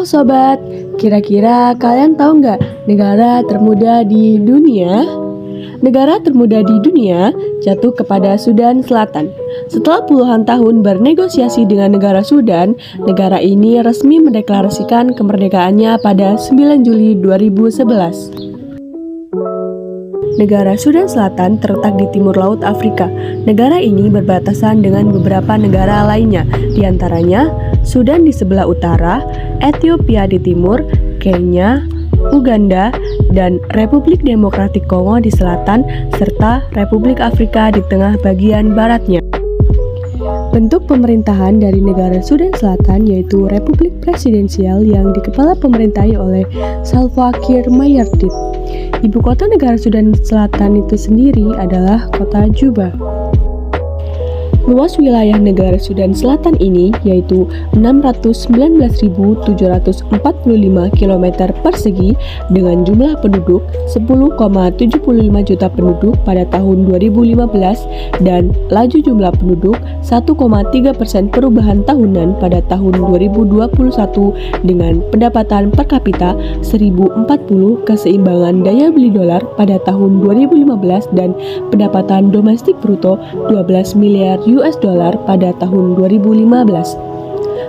sobat, kira-kira kalian tahu nggak negara termuda di dunia? Negara termuda di dunia jatuh kepada Sudan Selatan. Setelah puluhan tahun bernegosiasi dengan negara Sudan, negara ini resmi mendeklarasikan kemerdekaannya pada 9 Juli 2011. Negara Sudan Selatan terletak di timur laut Afrika. Negara ini berbatasan dengan beberapa negara lainnya, diantaranya Sudan di sebelah utara, Ethiopia di timur, Kenya, Uganda, dan Republik Demokratik Kongo di selatan, serta Republik Afrika di tengah bagian baratnya. Bentuk pemerintahan dari negara Sudan Selatan yaitu Republik Presidensial yang dikepala pemerintahi oleh Salva Kiir Mayardit. Ibu kota negara Sudan Selatan itu sendiri adalah kota Juba. Luas wilayah negara Sudan Selatan ini yaitu 619.745 km persegi dengan jumlah penduduk 10,75 juta penduduk pada tahun 2015 dan laju jumlah penduduk 1,3% perubahan tahunan pada tahun 2021 dengan pendapatan per kapita 1040 keseimbangan daya beli dolar pada tahun 2015 dan pendapatan domestik bruto 12 miliar US dollar pada tahun 2015.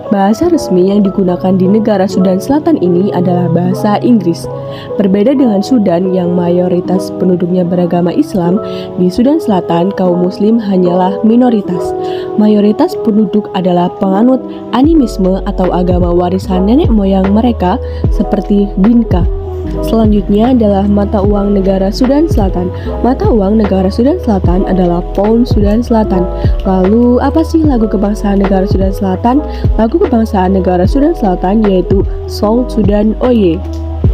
Bahasa resmi yang digunakan di negara Sudan Selatan ini adalah bahasa Inggris. Berbeda dengan Sudan yang mayoritas penduduknya beragama Islam, di Sudan Selatan kaum muslim hanyalah minoritas. Mayoritas penduduk adalah penganut animisme atau agama warisan nenek moyang mereka seperti Dinka. Selanjutnya adalah mata uang negara Sudan Selatan. Mata uang negara Sudan Selatan adalah Pound Sudan Selatan. Lalu, apa sih lagu kebangsaan negara Sudan Selatan? Lagu kebangsaan negara Sudan Selatan yaitu South Sudan Oye.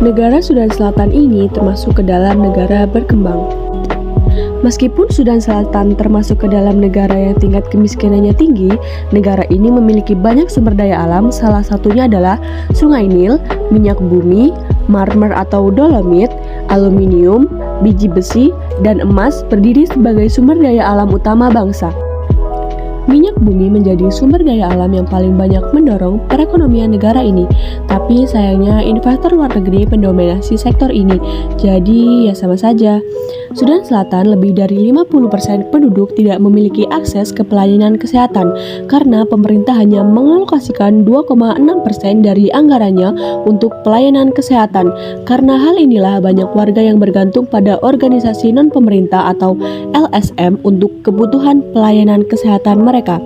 Negara Sudan Selatan ini termasuk ke dalam negara berkembang. Meskipun Sudan Selatan termasuk ke dalam negara yang tingkat kemiskinannya tinggi, negara ini memiliki banyak sumber daya alam, salah satunya adalah Sungai Nil, minyak bumi, marmer atau dolomit, aluminium, biji besi, dan emas berdiri sebagai sumber daya alam utama bangsa. Minyak bumi menjadi sumber daya alam yang paling banyak mendorong perekonomian negara ini. Tapi sayangnya investor luar negeri mendominasi sektor ini. Jadi ya sama saja. Sudan Selatan lebih dari 50% penduduk tidak memiliki akses ke pelayanan kesehatan karena pemerintah hanya mengalokasikan 2,6% dari anggarannya untuk pelayanan kesehatan. Karena hal inilah banyak warga yang bergantung pada organisasi non-pemerintah atau LSM untuk kebutuhan pelayanan kesehatan mereka.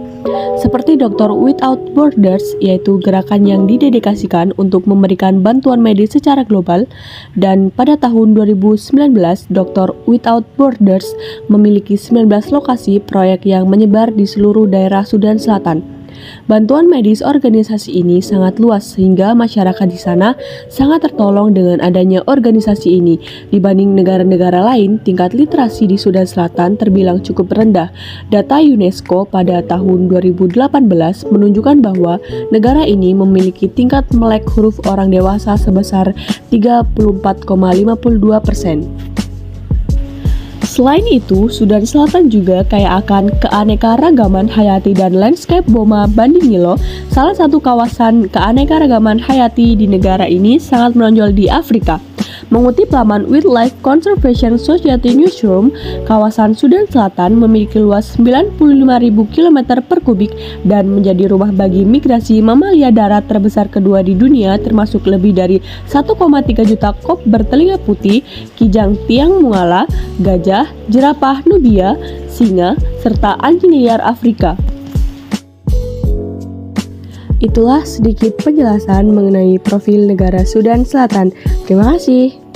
Seperti Dokter Without Borders, yaitu gerakan yang didedikasikan untuk memberikan bantuan medis secara global, dan pada tahun 2019, Dokter Without Borders memiliki 19 lokasi proyek yang menyebar di seluruh daerah Sudan Selatan. Bantuan medis organisasi ini sangat luas sehingga masyarakat di sana sangat tertolong dengan adanya organisasi ini. Dibanding negara-negara lain, tingkat literasi di Sudan Selatan terbilang cukup rendah. Data UNESCO pada tahun 2018 menunjukkan bahwa negara ini memiliki tingkat melek huruf orang dewasa sebesar 34,52%. Selain itu, Sudan Selatan juga kaya akan keanekaragaman hayati dan landscape Boma Bandingilo, salah satu kawasan keanekaragaman hayati di negara ini sangat menonjol di Afrika. Mengutip laman Wildlife Conservation Society Newsroom, kawasan Sudan Selatan memiliki luas 95.000 km per kubik dan menjadi rumah bagi migrasi mamalia darat terbesar kedua di dunia, termasuk lebih dari 1,3 juta kop bertelinga putih, kijang tiang mungala, gajah, jerapah Nubia, singa, serta anjing liar Afrika. Itulah sedikit penjelasan mengenai profil negara Sudan Selatan. Terima kasih.